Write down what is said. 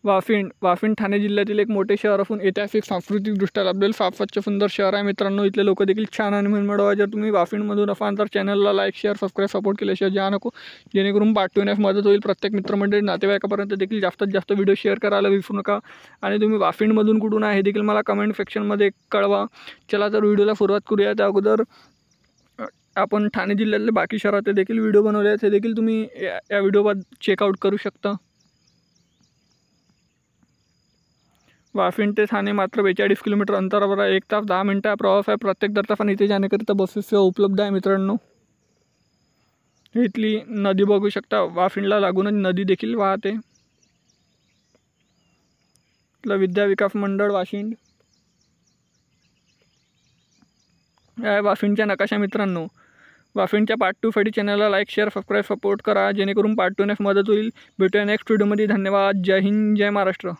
वाफिंड ठाणे जिल्ह्यातील एक मोठे शहर असून ऐतिहासिक सांस्कृतिकदृष्ट्या लाभलेले फार स्वच्छ सुंदर शहर आहे मित्रांनो। इथले लोक देखील छान आणि मनमिळाऊ। जर तुम्ही वाफिंडमधून असाल तर चॅनलला लाईक शेअर सबस्क्राईब सपोर्ट केल्याशिवाय जा नको, जेणेकरून पार्ट 2 मदत होईल। प्रत्येक मित्रमंडळी नातेवाईकापर्यंत देखील जास्तीत जास्त व्हिडिओ शेअर करायला विसरू नका। आणि तुम्ही वाफिंडमधून कुठून आहे हे देखील मला कमेंट सेक्शनमध्ये कळवा। चला तर व्हिडिओला सुरुवात करूया। त्या अगोदर आपण ठाणे जिल्ह्यातले बाकी शहरात देखील व्हिडिओ बनवले आहेत, हे देखील तुम्ही या व्हिडिओवर चेकआउट करू शकता। वाफिंड ते ठाणे मात्र 42 किलोमीटर अंतरावर आहे। 1 तास 10 मिनिटं प्रवास आहे। प्रत्येक दरताफाने इथे जाण्याकरिता बसेस सेवा उपलब्ध आहे मित्रांनो। इथली नदी बघू शकता, वाफिंडला लागूनच नदी देखील वाहते। इथलं विद्या विकास मंडळ वाशिंड आहे वाफिंडच्या नकाशा मित्रांनो। वाफिंडच्या पार्ट 2 साठी चॅनलला लाईक शेअर सबस्क्राईब सपोर्ट करा, जेणेकरून पार्ट 2 मदत होईल। भेटूया नेक्स्ट व्हिडिओमध्ये। धन्यवाद। जय हिंद, जय महाराष्ट्र।